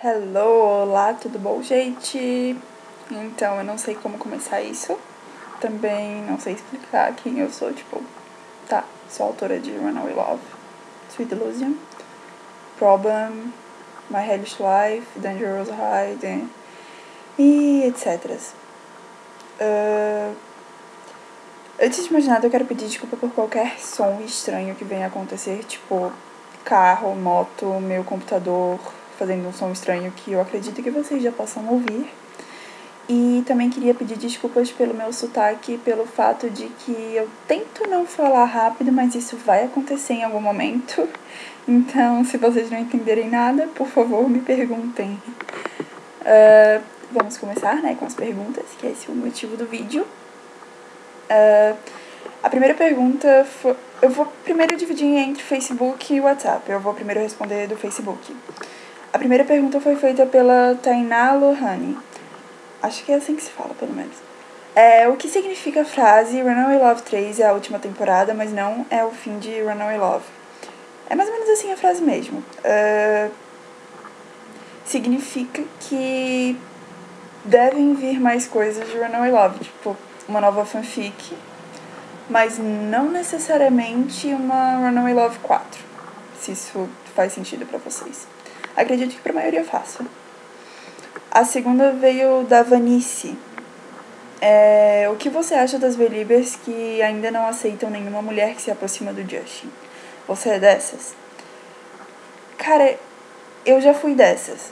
Hello, olá, tudo bom, gente? Então, eu não sei como começar isso. Também não sei explicar quem eu sou, sou autora de Runaway Love, Sweet Illusion, Problem, My Hellish Life, Dangerous Hide e etc. Antes de mais nada, eu quero pedir desculpa por qualquer som estranho que venha a acontecer, tipo carro, moto, meu computador fazendo um som estranho que eu acredito que vocês já possam ouvir. E também queria pedir desculpas pelo meu sotaque, pelo fato de que eu tento não falar rápido, mas isso vai acontecer em algum momento. Então, se vocês não entenderem nada, por favor, me perguntem. Vamos começar, né, com as perguntas, que é esse o motivo do vídeo. A primeira pergunta foi... Eu vou primeiro dividir entre Facebook e WhatsApp. Eu vou primeiro responder do Facebook. A primeira pergunta foi feita pela Tainá Lohane. Acho que é assim que se fala, pelo menos. O que significa a frase Runaway Love 3 é a última temporada, mas não é o fim de Runaway Love? É mais ou menos assim a frase mesmo. Significa que devem vir mais coisas de Runaway Love, tipo uma nova fanfic, mas não necessariamente uma Runaway Love 4, se isso faz sentido pra vocês. Acredito que pra maioria faça. A segunda veio da Vanice. O que você acha das Beliebers que ainda não aceitam nenhuma mulher que se aproxima do Justin? Você é dessas? Cara, eu já fui dessas.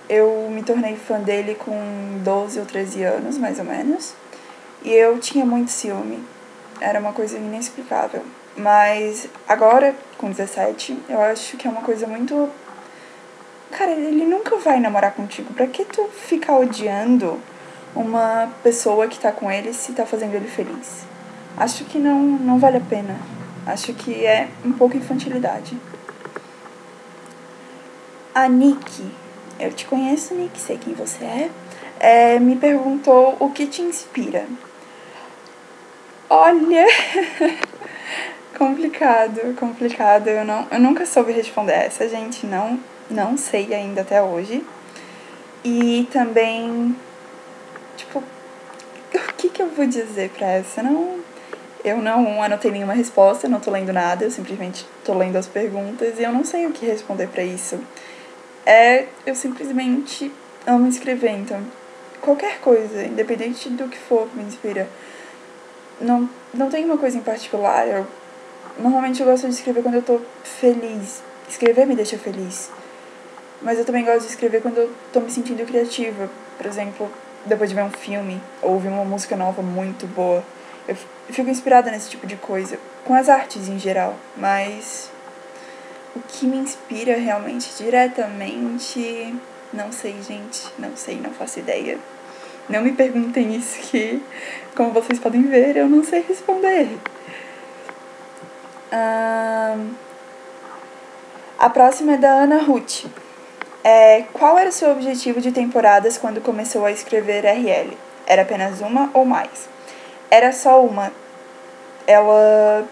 Eu me tornei fã dele com 12 ou 13 anos, mais ou menos. E eu tinha muito ciúme. Era uma coisa inexplicável. Mas agora, com 17, eu acho que é uma coisa muito... Cara, ele nunca vai namorar contigo. Pra que tu ficar odiando uma pessoa que tá com ele se tá fazendo ele feliz? Acho que não vale a pena. Acho que é um pouco infantilidade. A Nick, eu te conheço, Nick, sei quem você é, me perguntou o que te inspira. Olha, complicado. Eu nunca soube responder essa, gente, não sei ainda até hoje. E também, o que eu vou dizer pra essa? Eu não anotei nenhuma resposta, não tô lendo nada, eu simplesmente tô lendo as perguntas e eu não sei o que responder pra isso. Eu simplesmente amo escrever, então qualquer coisa, independente do que for, me inspira. Não tem uma coisa em particular. Normalmente eu gosto de escrever quando eu tô feliz. Escrever me deixa feliz. Mas eu também gosto de escrever quando eu tô me sentindo criativa. Por exemplo, depois de ver um filme ou ouvir uma música nova muito boa. Eu fico inspirada nesse tipo de coisa. Com as artes em geral. Mas o que me inspira realmente, diretamente... Não sei, gente. Não faço ideia. Não me perguntem isso que, como vocês podem ver, eu não sei responder. A próxima é da Ana Ruth. Qual era o seu objetivo de temporadas quando começou a escrever RL? Era apenas uma ou mais? Era só uma. Ela,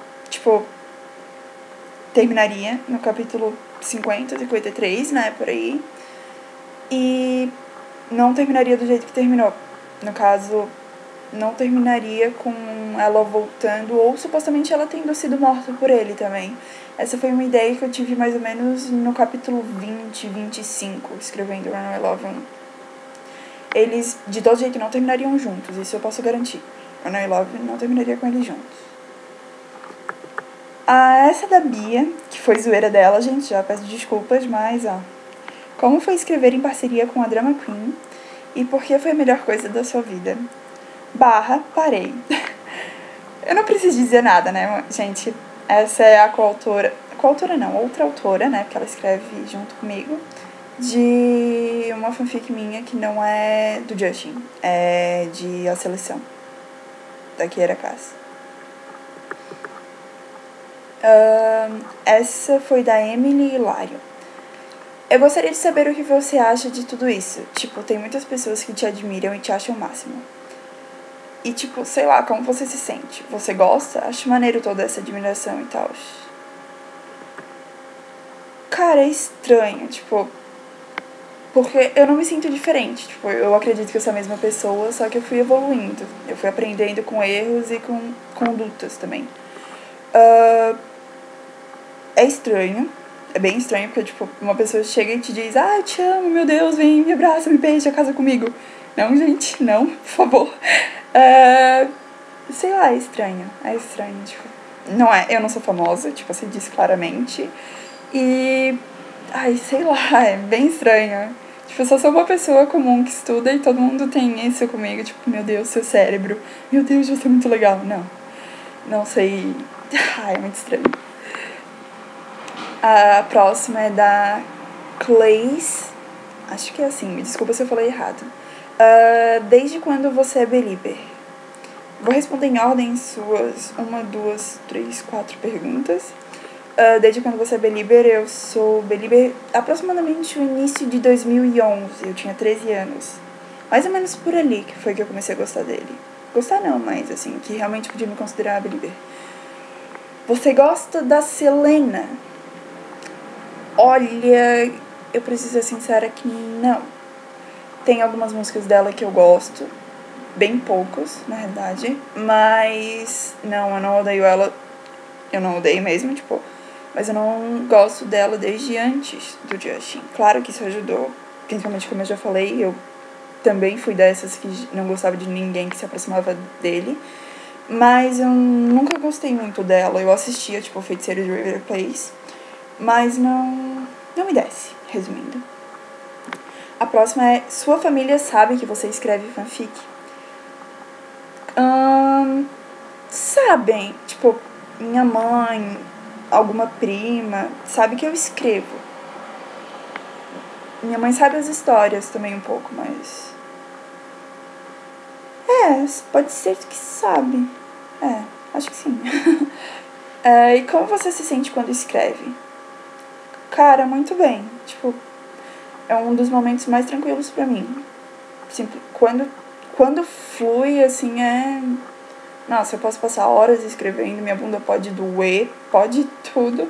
terminaria no capítulo 50, 53, né, por aí. E não terminaria do jeito que terminou. No caso, não terminaria com ela voltando ou supostamente ela tendo sido morta por ele também. Essa foi uma ideia que eu tive mais ou menos no capítulo 20, 25, escrevendo Runaway Love 1. Eles, de todo jeito, não terminariam juntos, isso eu posso garantir. Runaway Love não terminaria com eles juntos. Essa da Bia, que foi zoeira dela, gente, já peço desculpas, mas, como foi escrever em parceria com a Drama Queen e por que foi a melhor coisa da sua vida? Parei. Eu não preciso dizer nada, né, gente? Essa é a coautora não, outra autora, né, porque ela escreve junto comigo, de uma fanfic minha que não é do Justin, é de A Seleção, da Kiera Cass. Essa foi da Emily Hilário. Eu gostaria de saber o que você acha de tudo isso. Tem muitas pessoas que te admiram e te acham o máximo. E, sei lá, como você se sente? Você gosta? Acho maneiro toda essa admiração e tal. Cara, é estranho, Porque eu não me sinto diferente. Tipo, eu acredito que eu sou a mesma pessoa, só que eu fui evoluindo. Eu fui aprendendo com erros e com condutas também. É estranho. É bem estranho, porque, tipo, uma pessoa chega e te diz: ah, eu te amo, meu Deus, vem, me abraça, me beija, casa comigo. Não, gente, não, por favor. Sei lá, é estranho. É estranho, tipo. Não é, eu não sou famosa, tipo, você disse claramente. E. Ai, sei lá, é bem estranho. Tipo, eu só sou uma pessoa comum que estuda e todo mundo tem isso comigo. Tipo, meu Deus, seu cérebro. Meu Deus, você é muito legal. Não. Não sei. Ai, é muito estranho. A próxima é da Clays. Acho que é assim, me desculpa se eu falei errado. Desde quando você é belieber? Vou responder em ordem suas 1, 2, 3, 4 perguntas. Desde quando você é belieber, eu sou belieber aproximadamente no início de 2011. Eu tinha 13 anos. Mais ou menos por ali que foi que eu comecei a gostar dele. Gostar não, mas assim, que realmente podia me considerar belieber. Você gosta da Selena? Olha, eu preciso ser sincera que não. Tem algumas músicas dela que eu gosto. Bem poucos, na verdade. Mas não, eu não odeio ela. Eu não odeio mesmo, tipo. Mas eu não gosto dela desde antes do Justin. Claro que isso ajudou. Principalmente, como eu já falei, eu também fui dessas que não gostava de ninguém que se aproximava dele. Mas eu nunca gostei muito dela. Eu assistia, tipo, Feiticeiro de Waverly Place. Mas não me desce, resumindo. A próxima é: sua família sabe que você escreve fanfic? Sabem. Tipo, minha mãe, alguma prima, sabe que eu escrevo. Minha mãe sabe as histórias também um pouco, mas... pode ser que sabe. Acho que sim. E como você se sente quando escreve? Cara, muito bem. Tipo, é um dos momentos mais tranquilos pra mim. Quando flui, assim, Nossa, eu posso passar horas escrevendo, minha bunda pode doer, pode tudo,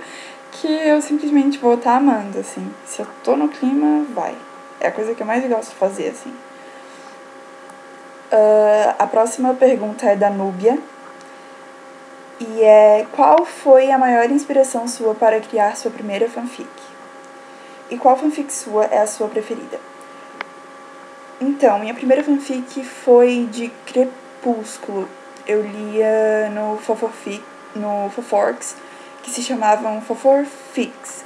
que eu simplesmente vou estar amando, assim. Se eu tô no clima, vai. É a coisa que eu mais gosto de fazer, assim. A próxima pergunta é da Núbia. E é: qual foi a maior inspiração sua para criar sua primeira fanfic? E qual fanfic sua é a sua preferida? Então, minha primeira fanfic foi de Crepúsculo. Eu lia no Foforks, que se chamavam Foforfics,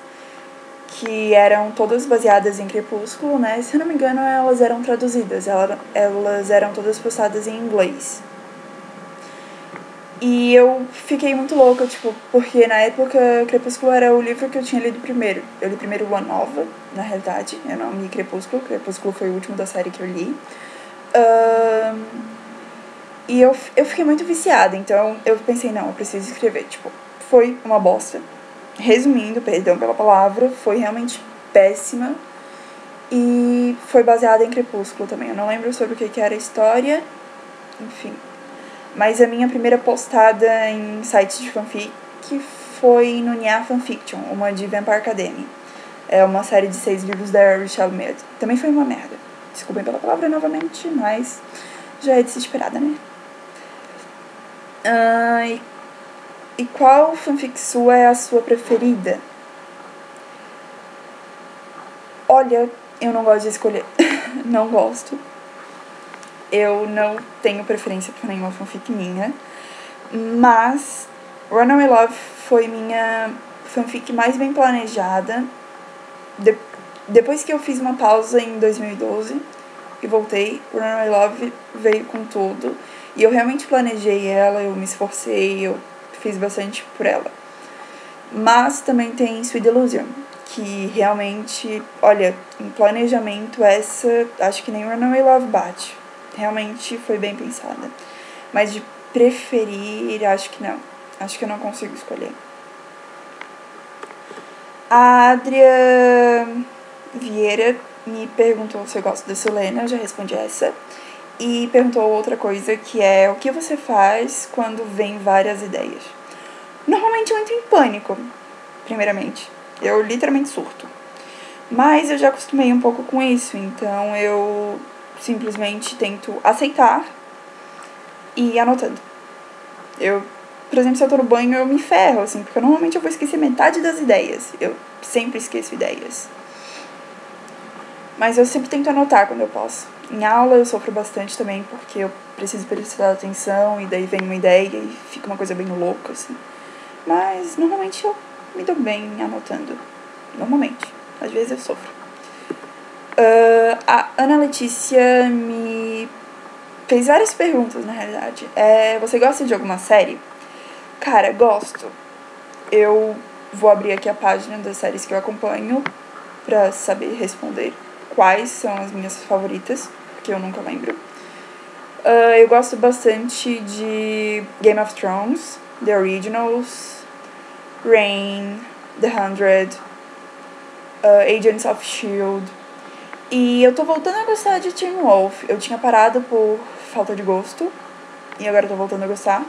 que eram todas baseadas em Crepúsculo, né? Se eu não me engano, elas eram traduzidas, elas eram todas postadas em inglês. E eu fiquei muito louca, tipo, porque na época Crepúsculo era o livro que eu tinha lido primeiro. Eu li primeiro Lua Nova, na realidade, eu não li Crepúsculo. Crepúsculo foi o último da série que eu li. E eu fiquei muito viciada, então eu pensei, não, eu preciso escrever. Tipo, foi uma bosta. Resumindo, perdão pela palavra, foi realmente péssima. E foi baseada em Crepúsculo também. Eu não lembro sobre o que era a história, enfim. Mas a minha primeira postada em sites de fanfic foi no Nya Fanfiction, uma de Vampire Academy. É uma série de 6 livros da Richelle Mead. Também foi uma merda. Desculpem pela palavra novamente, mas já é de se esperada, né? E qual fanfic sua é a sua preferida? Olha, eu não gosto de escolher. Não gosto. Eu não tenho preferência por nenhuma fanfic minha. Mas Runaway Love foi minha fanfic mais bem planejada. Depois que eu fiz uma pausa em 2012 e voltei, Runaway Love veio com tudo. E eu realmente planejei ela, eu me esforcei, eu fiz bastante por ela. Mas também tem Sweet Illusion, que realmente, olha, em planejamento essa, acho que nem Runaway Love bate. Realmente foi bem pensada. Mas de preferir, acho que não. Acho que eu não consigo escolher. A Adria Vieira me perguntou se eu gosto da Selena, eu já respondi essa. E perguntou outra coisa, que é: o que você faz quando vem várias ideias? Normalmente eu entro em pânico, primeiramente. Eu literalmente surto. Mas eu já acostumei um pouco com isso, então eu simplesmente tento aceitar e ir anotando. Por exemplo, se eu tô no banho, eu me ferro, assim, porque normalmente eu vou esquecer metade das ideias. Eu sempre esqueço ideias. Mas eu sempre tento anotar quando eu posso. Em aula eu sofro bastante também, porque eu preciso prestar atenção e daí vem uma ideia e fica uma coisa bem louca, assim. Mas normalmente eu me dou bem anotando. Normalmente. Às vezes eu sofro. A Ana Letícia me fez várias perguntas, na realidade. Você gosta de alguma série? Cara, gosto. Eu vou abrir aqui a página das séries que eu acompanho pra saber responder quais são as minhas favoritas, porque eu nunca lembro. Eu gosto bastante de Game of Thrones, The Originals, Reign, The 100, Agents of S.H.I.E.L.D. E eu tô voltando a gostar de Teen Wolf. Eu tinha parado por falta de gosto, e agora eu tô voltando a gostar.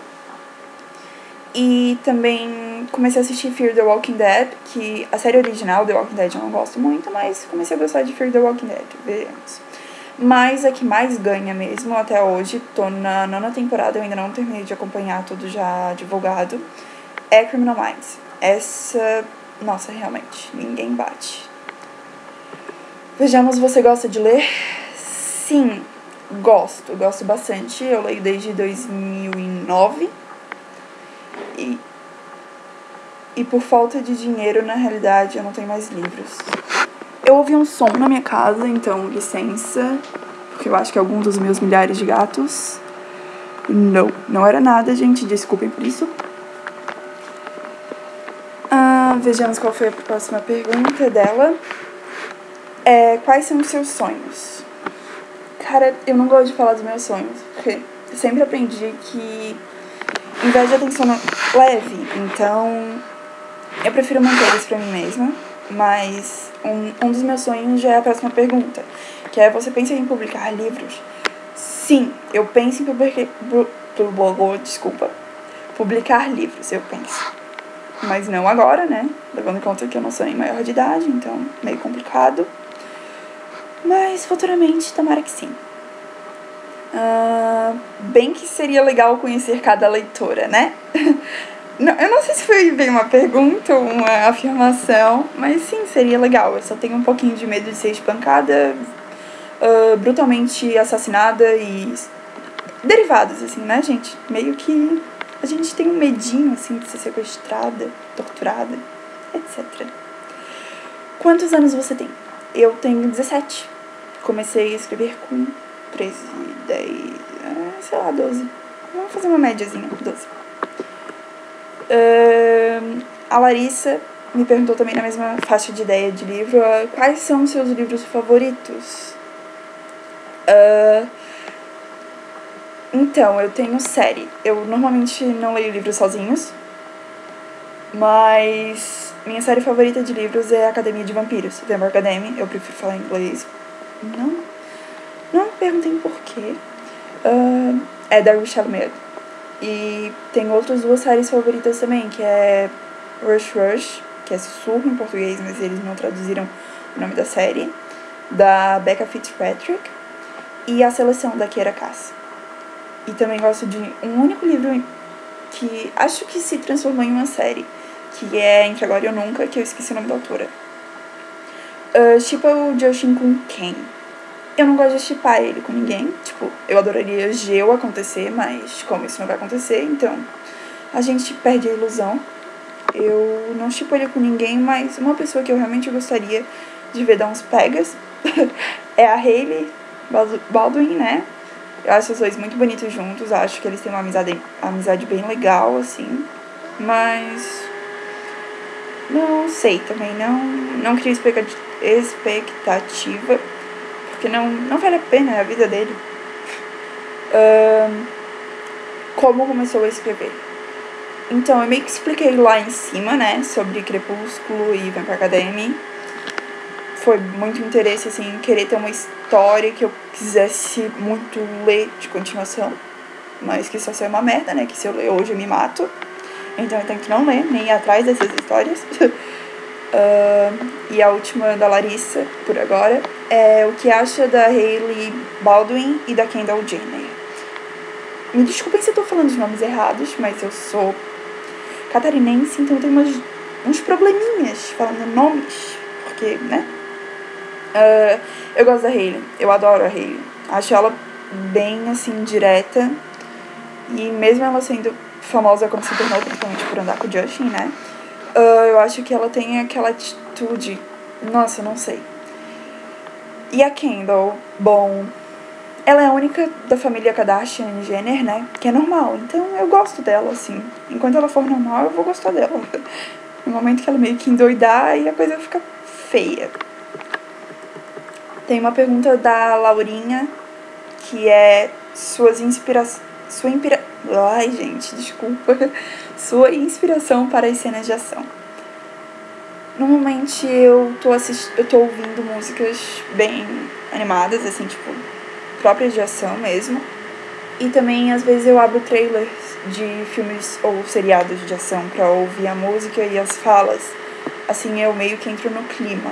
E também comecei a assistir Fear the Walking Dead, que a série original, The Walking Dead, eu não gosto muito, mas comecei a gostar de Fear the Walking Dead, veremos. Mas a que mais ganha mesmo até hoje, tô na 9ª temporada, eu ainda não terminei de acompanhar tudo já divulgado, é Criminal Minds. Essa, nossa, realmente, ninguém bate. Vejamos, você gosta de ler? Sim, gosto bastante, eu leio desde 2009. E por falta de dinheiro, na realidade, eu não tenho mais livros. Eu ouvi um som na minha casa, então licença, porque eu acho que é algum dos meus milhares de gatos. Não era nada, gente, desculpem por isso. Vejamos qual foi a próxima pergunta dela. Quais são os seus sonhos? Cara, eu não gosto de falar dos meus sonhos, porque eu sempre aprendi que inveja de atenção leve, então eu prefiro manter eles pra mim mesma. Mas um dos meus sonhos já é a próxima pergunta, que é: você pensa em publicar livros? Sim, eu penso em publicar livros, eu penso. Mas não agora, né? Levando em conta que eu não sou em maior de idade, então meio complicado. Mas futuramente, tomara que sim. Bem que seria legal conhecer cada leitora, né? Eu não sei se foi bem uma pergunta ou uma afirmação, mas sim, seria legal. Eu só tenho um pouquinho de medo de ser espancada, brutalmente assassinada e derivados, assim, né, gente? Meio que a gente tem um medinho, assim, de ser sequestrada, torturada, etc. Quantos anos você tem? Eu tenho 17. Comecei a escrever com 13, 10, sei lá, 12. Vamos fazer uma médiazinha, 12. A Larissa me perguntou também na mesma faixa de ideia de livro: quais são os seus livros favoritos? Então, eu tenho série. Eu normalmente não leio livros sozinhos, mas minha série favorita de livros é Academia de Vampiros, Vampire Academy. Eu prefiro falar em inglês. Não me perguntem por quê. É da Richelle Mead. E tem outras 2 séries favoritas também, que é Rush, que é Sussurro em português, mas eles não traduziram o nome da série, da Becca Fitzpatrick, e A Seleção, da Kiera Cass. E também gosto de um único livro que acho que se transformou em uma série, que é Entre Agora e Eu Nunca, que eu esqueci o nome da autora. Shippa o Justin com Ken. Eu não gosto de shippar ele com ninguém. Tipo, eu adoraria Geo acontecer, mas como isso não vai acontecer, então a gente perde a ilusão. Eu não shippo ele com ninguém, mas uma pessoa que eu realmente gostaria de ver dar uns pegas é a Hailey Baldwin, né? Eu acho os dois muito bonitos juntos. Acho que eles têm uma amizade bem legal, assim. Mas não sei também. Não crio expectativa, porque não vale a pena a vida dele. Como começou a escrever? Então, eu meio que expliquei lá em cima, né, sobre Crepúsculo e Vampire Academy. Foi muito interesse, assim, querer ter uma história que eu quisesse muito ler de continuação, mas que só seja uma merda, né, que se eu ler hoje eu me mato. Então eu tento não ler, nem ir atrás dessas histórias. E a última da Larissa, por agora, é o que acha da Hailey Baldwin e da Kendall Jenner. Me desculpem se eu tô falando os nomes errados, mas eu sou catarinense, então eu tenho uns probleminhas falando nomes, porque, né? Eu gosto da Hailey, eu adoro a Hailey. Acho ela bem, assim, direta. E mesmo ela sendo famosa como se tornou, principalmente por andar com o Justin, né? Eu acho que ela tem aquela atitude... Nossa, não sei. E a Kendall, bom... Ela é a única da família Kardashian-Jenner, né? Que é normal. Então eu gosto dela, assim. Enquanto ela for normal, eu vou gostar dela. No momento que ela meio que endoidar, aí a coisa fica feia. Tem uma pergunta da Laurinha, que é suas inspirações... Ai, gente, desculpa. Sua inspiração para as cenas de ação. Normalmente eu tô ouvindo músicas bem animadas, assim, tipo, próprias de ação mesmo. E também, às vezes, eu abro trailers de filmes ou seriados de ação pra ouvir a música e as falas. Assim, eu meio que entro no clima.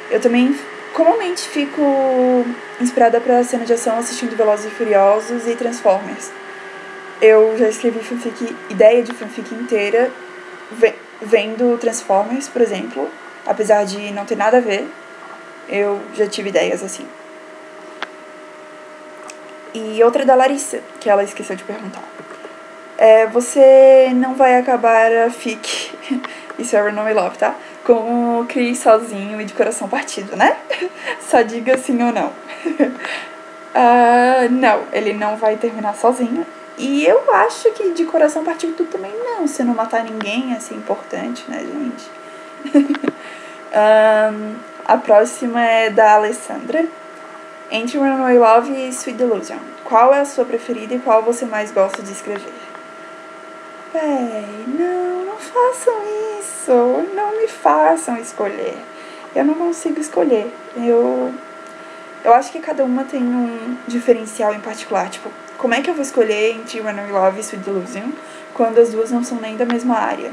Eu também comumente fico inspirada pra cena de ação assistindo Velozes e Furiosos e Transformers. Eu já escrevi ideia de fanfic inteira vendo Transformers, por exemplo. Apesar de não ter nada a ver, eu já tive ideias assim. E outra da Larissa, que ela esqueceu de perguntar. Você não vai acabar a fic, isso é Run Away Love, tá? Com o Chris sozinho e de coração partido, né? Só diga sim ou não. Não, ele não vai terminar sozinho. E eu acho que de coração partido também não. Se não matar ninguém, assim, é importante, né, gente? A próxima é da Alessandra. Entre Runaway Love e Sweet Delusion, qual é a sua preferida e qual você mais gosta de escrever? Não façam isso. Não me façam escolher. Eu não consigo escolher. Eu acho que cada uma tem um diferencial em particular. Tipo, como é que eu vou escolher entre Runaway Love e Sweet Delusion quando as duas não são nem da mesma área?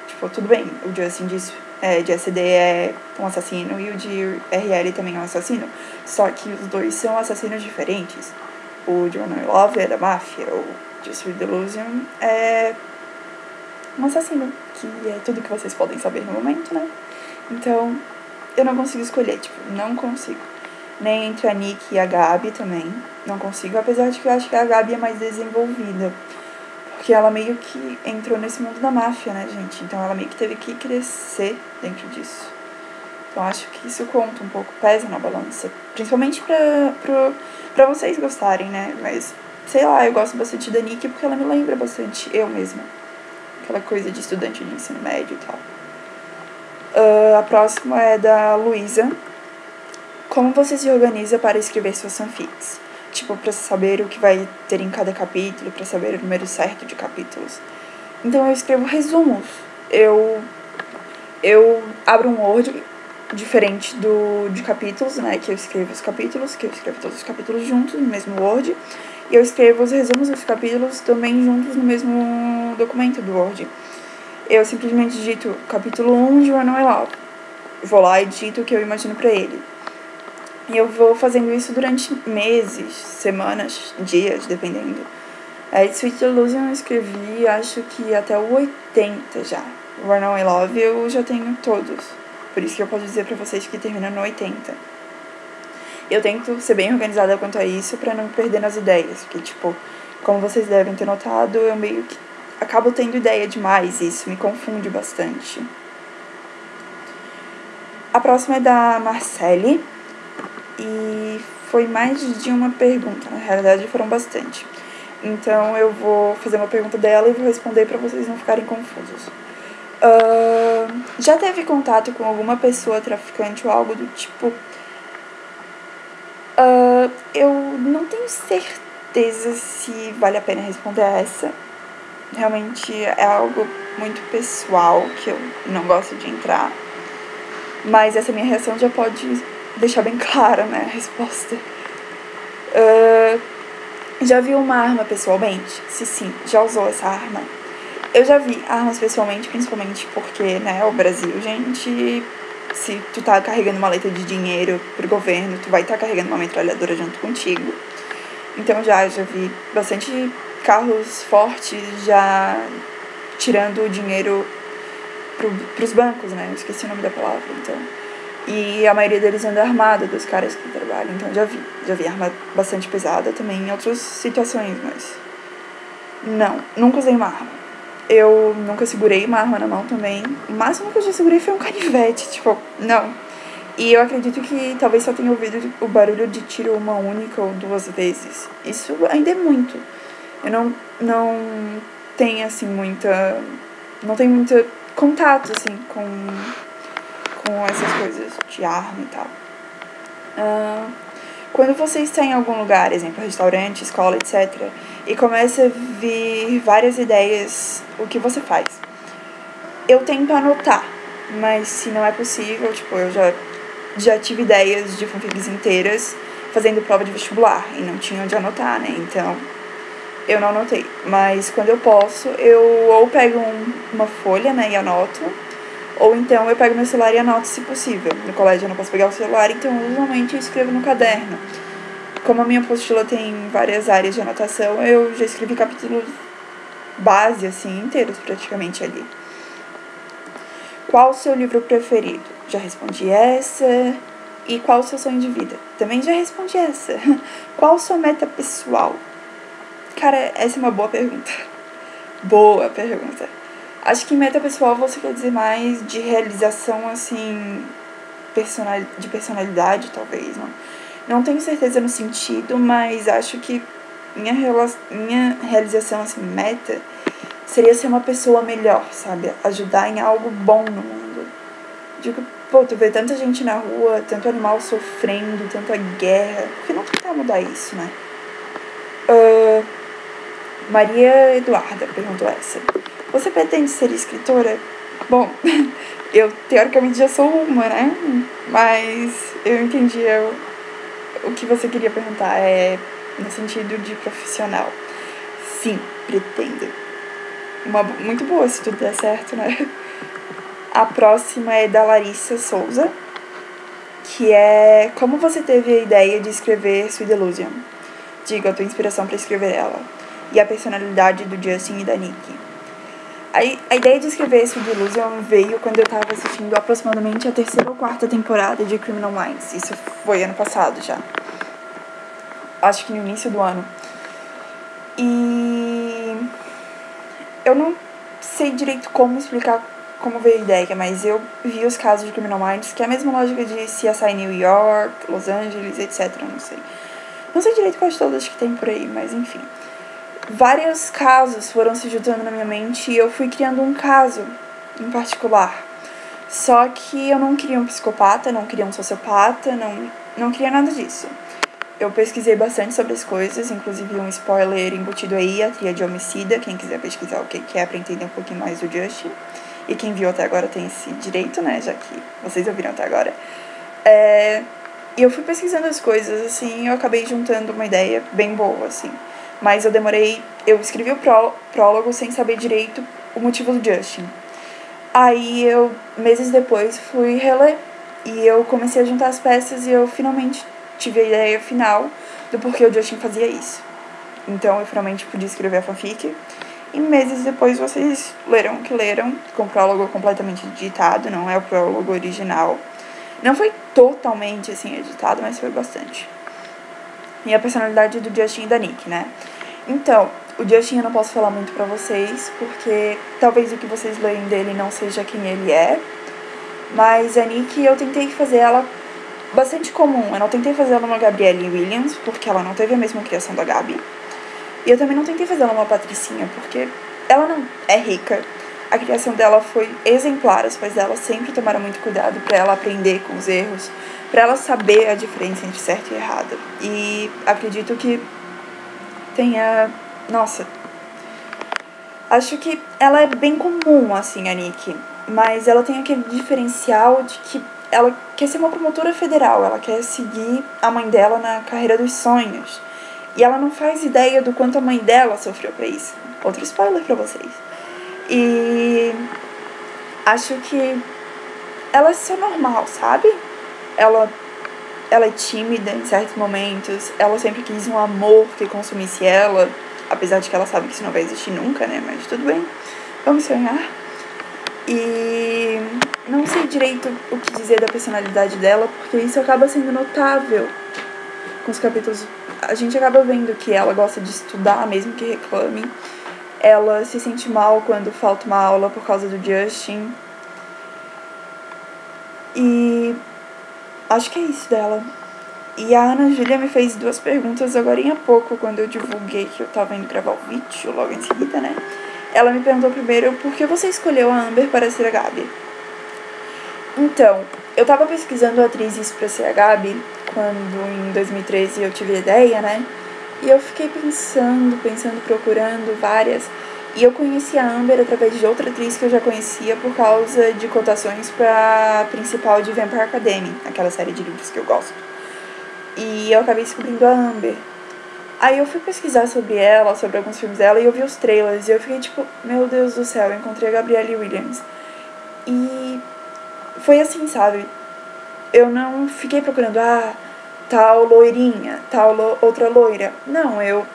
Tipo, tudo bem, o Justin de SD é um assassino e o de RL também é um assassino. Só que os dois são assassinos diferentes. O de Runaway Love é da máfia, o de Sweet Delusion é um assassino, que é tudo que vocês podem saber no momento, né? Então, eu não consigo escolher, tipo, não consigo. Nem entre a Nick e a Gabi também, não consigo, apesar de que eu acho que a Gabi é mais desenvolvida. Porque ela meio que entrou nesse mundo da máfia, né, gente? Então ela meio que teve que crescer dentro disso. Então acho que isso conta um pouco, pesa na balança. Principalmente pra vocês gostarem, né? Mas, sei lá, eu gosto bastante da Nick porque ela me lembra bastante eu mesma. Aquela coisa de estudante de ensino médio e tal. A próxima é da Luísa. Como você se organiza para escrever suas fanfics? Tipo, pra saber o que vai ter em cada capítulo, pra saber o número certo de capítulos. Então eu escrevo resumos. Eu abro um Word diferente de capítulos, né? Que eu escrevo os capítulos, que eu escrevo todos os capítulos juntos no mesmo Word. E eu escrevo os resumos dos capítulos também juntos no mesmo documento do Word. Eu simplesmente digito capítulo 1 de Runaway Love. Vou lá e digito o que eu imagino pra ele. E eu vou fazendo isso durante meses, semanas, dias, dependendo. Sweet Delusion eu escrevi, acho que até o 80 já. Runaway Love eu já tenho todos. Por isso que eu posso dizer pra vocês que termina no 80. Eu tento ser bem organizada quanto a isso pra não me perder nas ideias. Porque, tipo, como vocês devem ter notado, eu meio que acabo tendo ideia demais e isso me confunde bastante. A próxima é da Marcele. E foi mais de uma pergunta, na realidade foram bastante. Então eu vou fazer uma pergunta dela e vou responder pra vocês não ficarem confusos. Já teve contato com alguma pessoa traficante ou algo do tipo? Eu não tenho certeza se vale a pena responder a essa. Realmente é algo muito pessoal que eu não gosto de entrar. Mas essa minha reação já pode deixar bem clara, né, a resposta. Já viu uma arma pessoalmente? Se sim, já usou essa arma? Eu já vi armas pessoalmente, principalmente porque, né, o Brasil, gente, se tu tá carregando uma maleta de dinheiro pro governo, tu vai estar carregando uma metralhadora junto contigo. Então já vi bastante carros fortes já tirando o dinheiro pros bancos, né? Eu esqueci o nome da palavra, então. E a maioria deles anda armada, dos caras que trabalham, então já vi arma bastante pesada também em outras situações, mas não, nunca usei uma arma. Eu nunca segurei uma arma na mão também. O máximo que eu já segurei foi um canivete, tipo, não. E eu acredito que talvez só tenha ouvido o barulho de tiro uma única ou duas vezes. Isso ainda é muito. Eu não tenho, assim, não tenho muito contato, assim, com essas coisas de arma e tal. Quando você está em algum lugar, exemplo, restaurante, escola, etc., e começa a vir várias ideias, o que você faz? Eu tento anotar, mas se não é possível, tipo, eu já tive ideias de fanfics inteiras fazendo prova de vestibular e não tinha onde anotar, né? Então, eu não anotei. Mas quando eu posso, eu ou pego uma folha, né, e anoto, ou então eu pego meu celular e anoto se possível. No colégio eu não posso pegar o celular, então usualmente eu escrevo no caderno. Como a minha apostila tem várias áreas de anotação, eu já escrevi capítulos base, assim, inteiros praticamente ali. Qual o seu livro preferido? Já respondi essa. E qual o seu sonho de vida? Também já respondi essa. Qual a sua meta pessoal? Cara, essa é uma boa pergunta. Boa pergunta. Acho que meta pessoal você quer dizer mais de realização, assim, de personalidade, talvez, não tenho certeza no sentido, mas acho que minha realização, assim, meta, seria ser uma pessoa melhor, sabe? Ajudar em algo bom no mundo. Digo, pô, tu vê tanta gente na rua, tanto animal sofrendo, tanta guerra, por que não tentar mudar isso, né? Maria Eduarda perguntou essa. Você pretende ser escritora? Bom, eu teoricamente já sou uma, né? Mas eu entendi o que você queria perguntar, no sentido de profissional. Sim, pretendo. Muito boa se tudo der certo, né? A próxima é da Larissa Souza, que é como você teve a ideia de escrever Sweet Delusion? Diga a tua inspiração para escrever ela. E a personalidade do Justin e da Nikki. A ideia de escrever Sweet Delusion veio quando eu estava assistindo aproximadamente a 3ª ou 4ª temporada de Criminal Minds. Isso foi ano passado já. Acho que no início do ano. E eu não sei direito como explicar como veio a ideia, mas eu vi os casos de Criminal Minds, que é a mesma lógica de CSI New York, Los Angeles, etc. Não sei. Não sei direito quais todas que tem por aí, mas enfim. Vários casos foram se juntando na minha mente e eu fui criando um caso em particular. Só que eu não queria um psicopata, não queria um sociopata, não queria nada disso. Eu pesquisei bastante sobre as coisas, inclusive um spoiler embutido aí, a tríade homicida, quem quiser pesquisar o que é pra entender um pouquinho mais do Justin. E quem viu até agora tem esse direito, né, já que vocês ouviram até agora. E eu fui pesquisando as coisas, assim, e eu acabei juntando uma ideia bem boa, assim. Mas eu escrevi o prólogo sem saber direito o motivo do Justin. Aí eu, meses depois, fui reler. E eu comecei a juntar as peças e eu finalmente tive a ideia final do porquê o Justin fazia isso. Então eu finalmente pude escrever a fanfic. E meses depois vocês leram o que leram, com o prólogo completamente editado, não é o prólogo original. Não foi totalmente, assim, editado, mas foi bastante. E a personalidade do Justin e da Nikki, né? Então, o Justin eu não posso falar muito pra vocês, porque talvez o que vocês leem dele não seja quem ele é. Mas a Nikki, eu tentei fazer ela bastante comum. Eu não tentei fazer ela uma Gabrielle Williams, porque ela não teve a mesma criação da Gabi. E eu também não tentei fazer ela uma Patricinha, porque ela não é rica. A criação dela foi exemplar, os pais dela sempre tomaram muito cuidado pra ela aprender com os erros, pra ela saber a diferença entre certo e errado. E acredito que tenha... Nossa, acho que ela é bem comum, assim, a Nikki, mas ela tem aquele diferencial de que ela quer ser uma promotora federal, ela quer seguir a mãe dela na carreira dos sonhos. E ela não faz ideia do quanto a mãe dela sofreu pra isso. Outro spoiler pra vocês. E acho que ela é só normal, sabe? Ela é tímida em certos momentos, ela sempre quis um amor que consumisse ela, apesar de que ela sabe que isso não vai existir nunca, né? Mas tudo bem, vamos sonhar. E não sei direito o que dizer da personalidade dela, porque isso acaba sendo notável com os capítulos. A gente acaba vendo que ela gosta de estudar, mesmo que reclame. Ela se sente mal quando falta uma aula por causa do Justin. E acho que é isso dela. E a Ana Júlia me fez 2 perguntas agora há pouco, quando eu divulguei que eu tava indo gravar o vídeo logo em seguida, né? Ela me perguntou primeiro por que você escolheu a Amber para ser a Gabi. Então, eu tava pesquisando atrizes pra ser a Gabi quando em 2013 eu tive a ideia, né? E eu fiquei pensando, procurando várias. E eu conheci a Amber através de outra atriz que eu já conhecia por causa de cotações pra principal de Vampire Academy, aquela série de livros que eu gosto. E eu acabei descobrindo a Amber. Aí eu fui pesquisar sobre ela, sobre alguns filmes dela, e eu vi os trailers. E eu fiquei tipo, meu Deus do céu, eu encontrei a Gabrielle Williams. E foi assim, sabe? Eu não fiquei procurando, tal loirinha, outra loira. Não, eu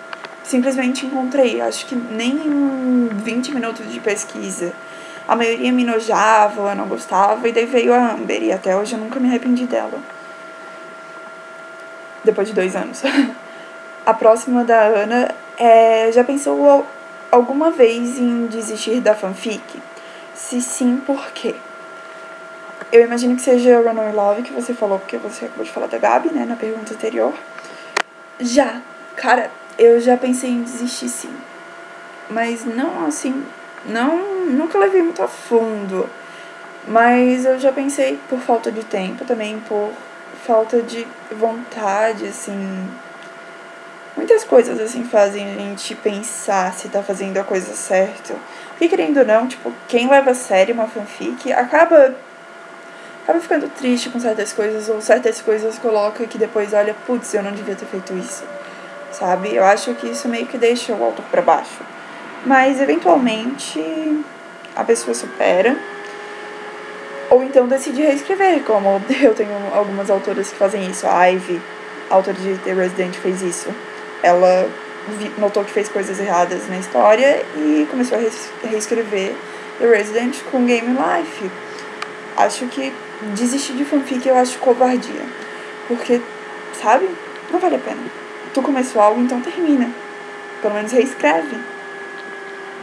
simplesmente encontrei. Acho que nem em 20 minutos de pesquisa. A maioria me nojava, eu não gostava, e daí veio a Amber. E até hoje eu nunca me arrependi dela. Depois de 2 anos. A próxima da Ana já pensou alguma vez em desistir da fanfic? Se sim, por quê? Eu imagino que seja Runaway Love que você falou, porque você acabou de falar da Gabi, né, na pergunta anterior. Já, cara, eu já pensei em desistir sim. Mas não assim, nunca levei muito a fundo. Mas eu já pensei por falta de tempo também, por falta de vontade, assim. Muitas coisas, assim, fazem a gente pensar se tá fazendo a coisa certa. Porque, querendo ou não, tipo, quem leva a sério uma fanfic acaba ficando triste com certas coisas, ou certas coisas coloca que depois olha, putz, eu não devia ter feito isso, sabe? Eu acho que isso meio que deixa o autor pra baixo. Mas, eventualmente, a pessoa supera. Ou então decide reescrever, como eu tenho algumas autoras que fazem isso. A Ivy, a autora de The Resident, fez isso. Ela notou que fez coisas erradas na história e começou a reescrever The Resident com Game Life. Acho que desistir de fanfic eu acho covardia. Porque, sabe? Não vale a pena. Tu começou algo, então termina. Pelo menos reescreve.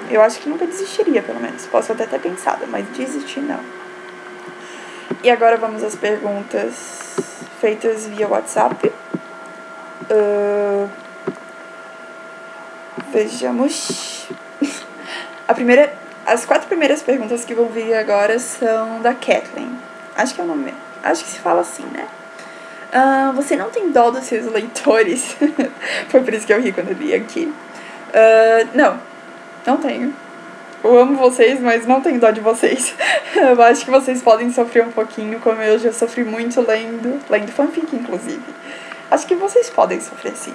Eu acho que nunca desistiria, pelo menos. Posso até ter pensado, mas desistir não. E agora vamos às perguntas feitas via WhatsApp. Vejamos. As 4 primeiras perguntas que vão vir agora são da Kathleen. Acho que é o nome. Acho que se fala assim, né? Você não tem dó dos seus leitores? Foi por isso que eu ri quando eu li aqui. Não tenho. Eu amo vocês, mas não tenho dó de vocês. Eu acho que vocês podem sofrer um pouquinho, como eu já sofri muito lendo fanfic, inclusive. Acho que vocês podem sofrer sim.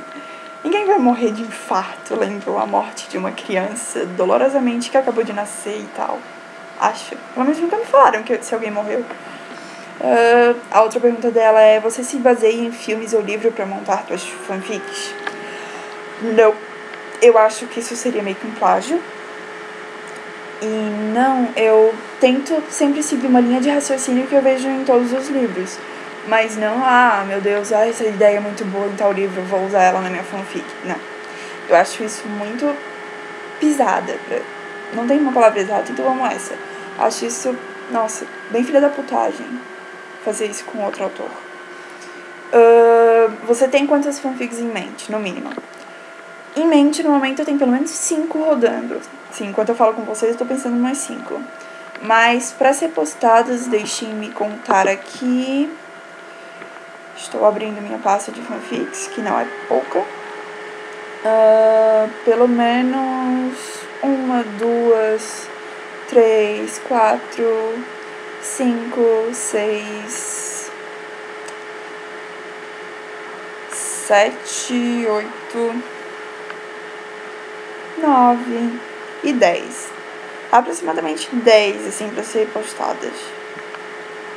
Ninguém vai morrer de infarto lendo a morte de uma criança dolorosamente que acabou de nascer e tal. Acho. Pelo menos nunca me falaram se alguém morreu. A outra pergunta dela é: você se baseia em filmes ou livro pra montar suas fanfics? Não. Eu acho que isso seria meio que um plágio. E não, eu tento sempre seguir uma linha de raciocínio que eu vejo em todos os livros. Mas não, meu Deus, essa ideia é muito boa em tal livro, vou usar ela na minha fanfic. Não. Eu acho isso muito pisada. Não tem uma palavra exata, então vamos essa. Acho isso, nossa, bem filha da putagem fazer isso com outro autor. Você tem quantas fanfics em mente, no mínimo? Em mente, no momento, eu tenho pelo menos 5 rodando. Sim, enquanto eu falo com vocês, eu tô pensando em mais 5. Mas, pra ser postadas, deixem-me contar aqui. Estou abrindo minha pasta de fanfics, que não é pouca. Pelo menos 1, 2, 3, 4, 5, 6, 7, 8, 9 e 10. aproximadamente 10, assim, pra ser postadas.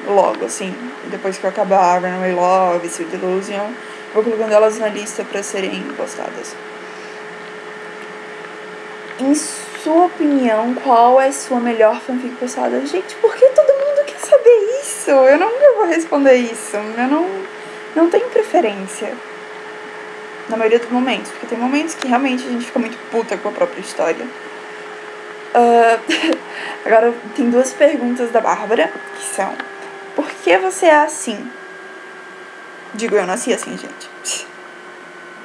Logo, assim, depois que eu acabar Runaway Love, Sweet Delusion, vou colocando elas na lista pra serem postadas. Em sua opinião, qual é a sua melhor fanfic postada? Gente, por que todo mundo quer saber isso? Eu nunca vou responder isso. Eu não tenho preferência. Na maioria dos momentos, porque tem momentos que realmente a gente fica muito puta com a própria história. Agora, tem 2 perguntas da Bárbara, que são: por que você é assim? Digo, eu nasci assim, gente.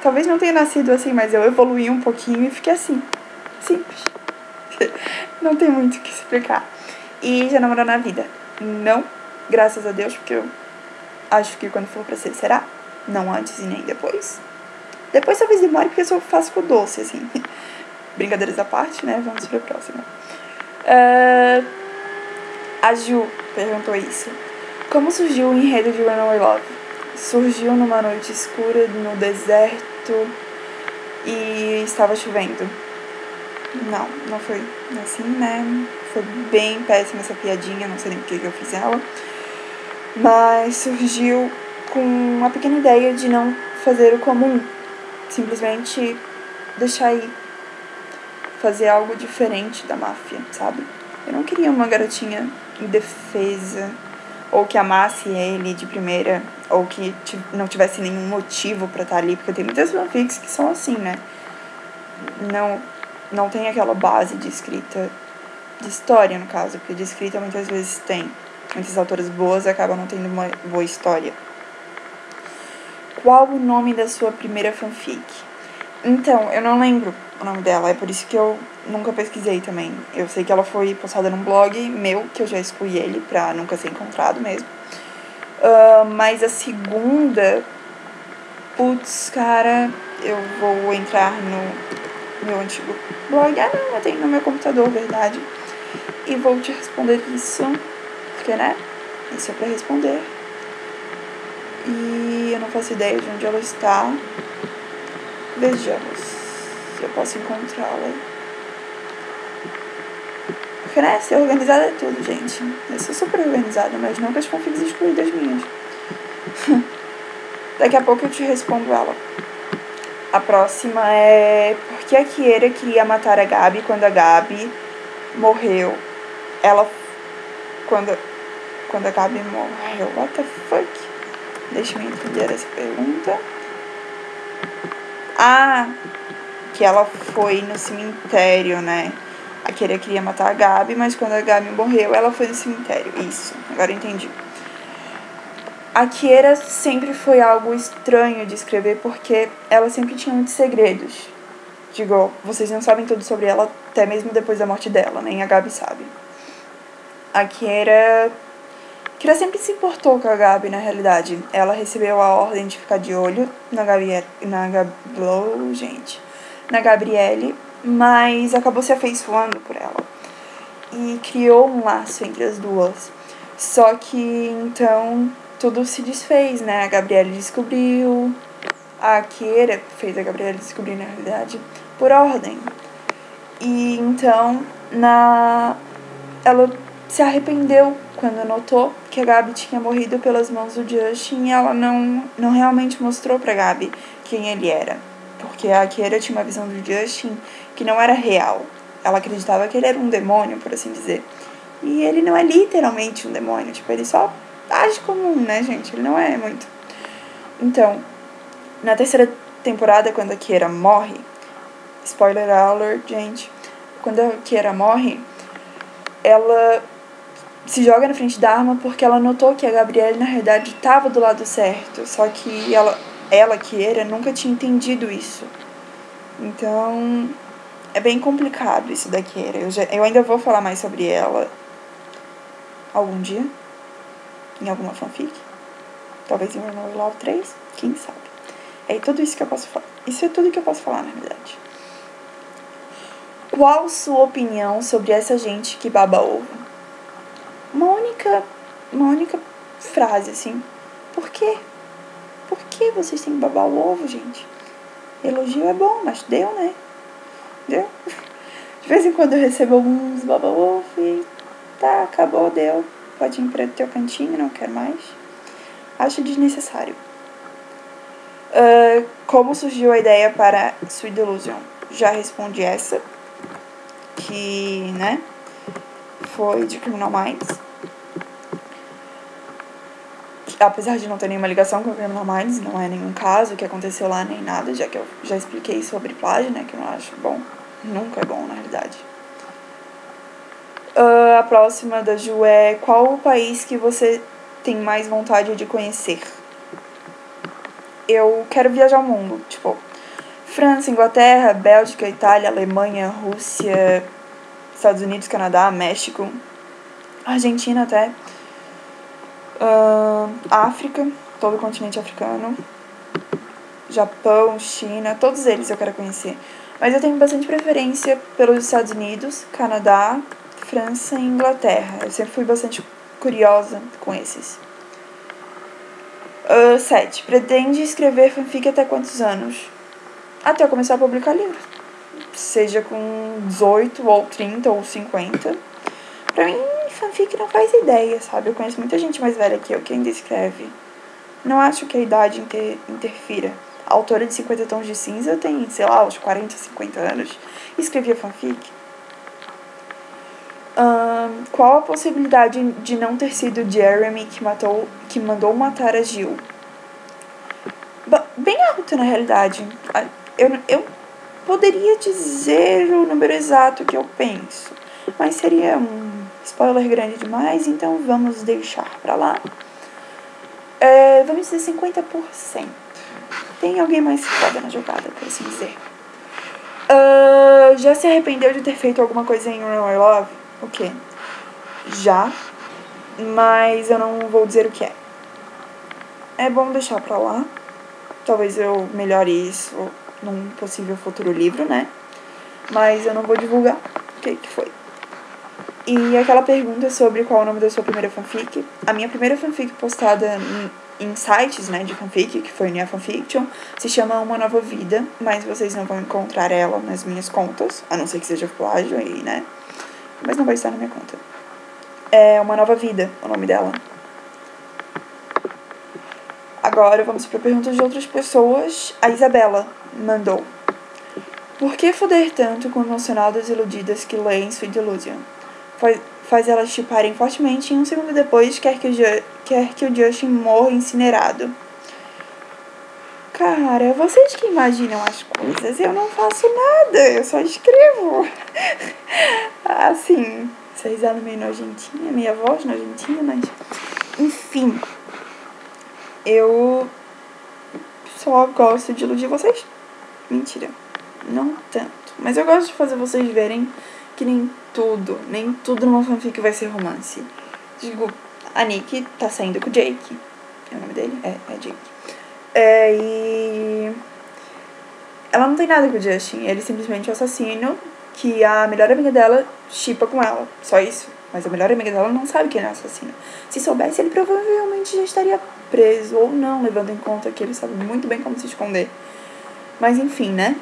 Talvez não tenha nascido assim, mas eu evoluí um pouquinho e fiquei assim. Simples. Não tem muito o que explicar. E já namorou na vida? Não, graças a Deus, porque eu acho que quando for pra ser, será? Não antes e nem depois. Depois talvez demore, porque eu só faço com doce, assim. Brincadeiras à parte, né? Vamos pra próxima. A Ju perguntou isso. Como surgiu o enredo de Runaway Love? Surgiu numa noite escura, no deserto, e estava chovendo. Não foi assim, né? Foi bem péssima essa piadinha, não sei nem porque eu fiz ela. Mas surgiu com uma pequena ideia de não fazer o comum. Simplesmente deixar ir. Fazer algo diferente da máfia, sabe? Eu não queria uma garotinha indefesa, ou que amasse ele de primeira, ou que não tivesse nenhum motivo pra estar ali, porque tem muitas fanfics que são assim, né? Não tem aquela base de escrita, de história no caso, porque de escrita muitas vezes tem. Muitas autoras boas acabam não tendo uma boa história. Qual o nome da sua primeira fanfic? Então, eu não lembro o nome dela, é por isso que eu nunca pesquisei também. Eu sei que ela foi postada num blog meu, que eu já excluí ele pra nunca ser encontrado mesmo. Mas a segunda, putz, cara, eu vou entrar no meu antigo blog. Não, eu tenho no meu computador, verdade. E vou te responder isso, porque, né, isso é pra responder. E eu não faço ideia de onde ela está. Vejamos se eu posso encontrá-la. Porque, né, ser organizada é tudo, gente. Eu sou super organizada, mas não com as fanfics excluídas minhas. Daqui a pouco eu te respondo ela. A próxima é: por que a Kiera queria matar a Gabi quando a Gabi morreu? Quando a Gabi morreu. What the fuck? Deixa eu entender essa pergunta. Que ela foi no cemitério, né? A Kiera queria matar a Gabi, mas quando a Gabi morreu, ela foi no cemitério. Isso, agora eu entendi. A Kiera sempre foi algo estranho de escrever, porque ela sempre tinha muitos segredos. Digo, vocês não sabem tudo sobre ela, até mesmo depois da morte dela, nem a Gabi sabe. A Kiera sempre se importou com a Gabi, na realidade. Ela recebeu a ordem de ficar de olho na Gabrielle, mas acabou se afeiçoando por ela. E criou um laço entre as duas. Só que, então, tudo se desfez, né? A Gabrielle descobriu. A Kiera fez a Gabrielle descobrir, na realidade, por ordem. E, então, ela se arrependeu quando notou que a Gabi tinha morrido pelas mãos do Justin, e ela não realmente mostrou pra Gabi quem ele era. Porque a Kiera tinha uma visão do Justin que não era real. Ela acreditava que ele era um demônio, por assim dizer. E ele não é literalmente um demônio. Tipo, ele só age comum, né, gente? Ele não é muito. Então, na 3ª temporada, quando a Kiera morre... Spoiler alert, gente. Quando a Kiera morre, ela se joga na frente da arma porque ela notou que a Gabrielle, na realidade, estava do lado certo. Só que ela, Kiera, nunca tinha entendido isso. Então, é bem complicado isso da Kiera. Eu ainda vou falar mais sobre ela algum dia, em alguma fanfic. Talvez em Runaway Love 3, quem sabe. É tudo isso que eu posso falar. Isso é tudo que eu posso falar, na verdade. Qual sua opinião sobre essa gente que baba ovo? Uma única frase, assim. Por quê? Por que vocês têm que babar o ovo, gente? Elogio é bom, mas deu, né? Deu? De vez em quando eu recebo alguns Baba Wolf e tá, acabou, deu. Pode ir para o teu cantinho, não quero mais. Acho desnecessário. Como surgiu a ideia para Sweet Delusion? Já respondi essa. Que, né? Foi de Criminal Minds. Apesar de não ter nenhuma ligação com Criminal Minds, não é nenhum caso que aconteceu lá nem nada, já que eu já expliquei sobre plágio, né? Que eu não acho bom. Nunca é bom, na realidade. A próxima da Ju é: qual o país que você tem mais vontade de conhecer? Eu quero viajar o mundo, tipo, França, Inglaterra, Bélgica, Itália, Alemanha, Rússia, Estados Unidos, Canadá, México, Argentina até, África, todo o continente africano, Japão, China, todos eles eu quero conhecer. Mas eu tenho bastante preferência pelos Estados Unidos, Canadá, França e Inglaterra. Eu sempre fui bastante curiosa com esses. 7. Pretende escrever fanfic até quantos anos? Até eu começar a publicar livro. Seja com 18, ou 30, ou 50. Pra mim, fanfic não faz ideia, sabe? Eu conheço muita gente mais velha que eu que ainda escreve. Não acho que a idade interfira. A autora de 50 Tons de Cinza tem, sei lá, uns 40, 50 anos. E escrevia fanfic. Qual a possibilidade de não ter sido Jeremy que mandou matar a Jill? Bem alta, na realidade. Eu poderia dizer o número exato que eu penso, mas seria um spoiler grande demais, então vamos deixar pra lá. Vamos dizer 50%. Tem alguém mais foda na jogada, por assim dizer. Já se arrependeu de ter feito alguma coisa em Runaway Love? O quê? Já, mas eu não vou dizer o que é. É bom deixar pra lá. Talvez eu melhore isso num possível futuro livro, né? Mas eu não vou divulgar o que foi. E aquela pergunta sobre qual é o nome da sua primeira fanfic. A minha primeira fanfic postada em sites, né, de fanfic, que foi Nia Fanfiction, se chama Uma Nova Vida, mas vocês não vão encontrar ela nas minhas contas, a não ser que seja plágio aí, né? Mas não vai estar na minha conta. É Uma Nova Vida, o nome dela. Agora vamos para perguntas de outras pessoas. A Isabela mandou: por que foder tanto com emocionadas iludidas que leem Sweet Delusion? Faz elas chiparem fortemente e um segundo depois quer que o Justin morra incinerado. Cara, vocês que imaginam as coisas, eu não faço nada, eu só escrevo. Assim, essa risada meio nojentinha, minha voz nojentinha, mas... Enfim, eu só gosto de iludir vocês. Mentira, não tanto. Mas eu gosto de fazer vocês verem que nem tudo numa fanfic vai ser romance. Digo, a Nick tá saindo com o Jake. É o nome dele? É Jake. E ela não tem nada com o Justin. Ele simplesmente é um assassino que a melhor amiga dela shippa com ela. Só isso. Mas a melhor amiga dela não sabe que ele é um assassino. Se soubesse, ele provavelmente já estaria preso ou não, levando em conta que ele sabe muito bem como se esconder. Mas enfim, né?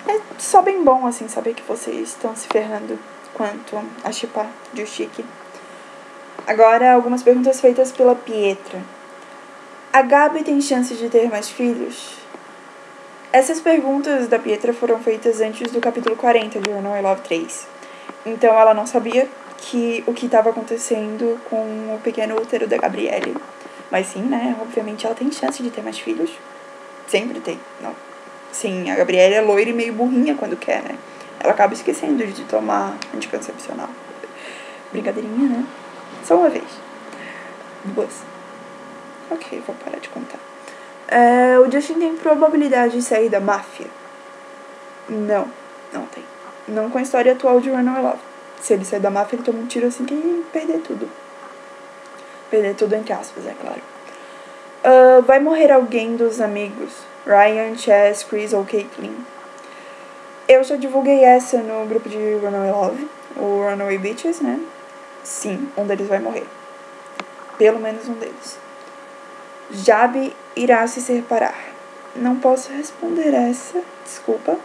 É só bem bom, assim, saber que vocês estão se ferrando quanto a shippar de Chique. Agora, algumas perguntas feitas pela Pietra. A Gabi tem chances de ter mais filhos? Essas perguntas da Pietra foram feitas antes do capítulo 40 de Runaway Love 3. Então ela não sabia o que estava acontecendo com o pequeno útero da Gabrielle. Mas sim, né? Obviamente ela tem chance de ter mais filhos. Sempre tem. Não. Sim, a Gabrielle é loira e meio burrinha quando quer, né? Ela acaba esquecendo de tomar anticoncepcional. Brincadeirinha, né? Só uma vez. 2. Ok, vou parar de contar. O Justin tem probabilidade de sair da máfia? Não tem. Não com a história atual de Runaway Love. Se ele sair da máfia, ele toma um tiro assim que ele perder tudo. Perder tudo entre aspas, é claro. Vai morrer alguém dos amigos? Ryan, Chess, Chris ou Caitlyn? Eu já divulguei essa no grupo de Runaway Love, o Runaway Bitches, né? Sim, um deles vai morrer. Pelo menos um deles. Jabi irá se separar. Não posso responder essa, desculpa.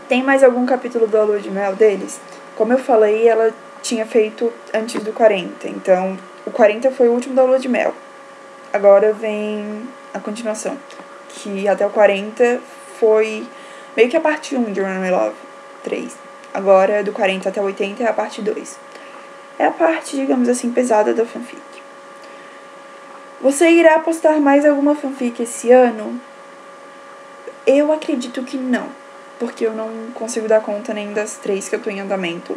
Tem mais algum capítulo da lua de mel deles? Como eu falei, ela tinha feito antes do 40. Então, o 40 foi o último da lua de mel. Agora vem a continuação. Que até o 40 foi meio que a parte 1 de Runaway Love 3. Agora, do 40 até o 80 é a parte 2. É a parte, digamos assim, pesada da fanfic. Você irá postar mais alguma fanfic esse ano? Eu acredito que não, porque eu não consigo dar conta nem das 3 que eu tô em andamento.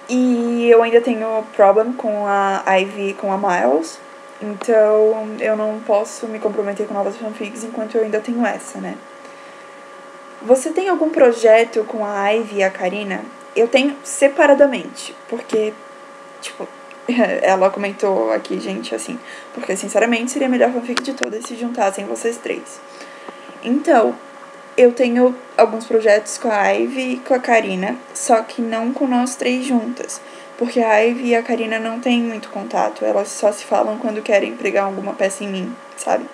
E eu ainda tenho problem com a Ivy e com a Miles, então eu não posso me comprometer com novas fanfics enquanto eu ainda tenho essa, né? Você tem algum projeto com a Ivy e a Karina? Eu tenho separadamente, porque, tipo, ela comentou aqui, gente, assim, porque sinceramente seria a melhor fanfic de todas se juntassem vocês 3. Então, eu tenho alguns projetos com a Ivy e com a Karina, só que não com nós 3 juntas, porque a Ivy e a Karina não têm muito contato, elas só se falam quando querem pregar alguma peça em mim, sabe?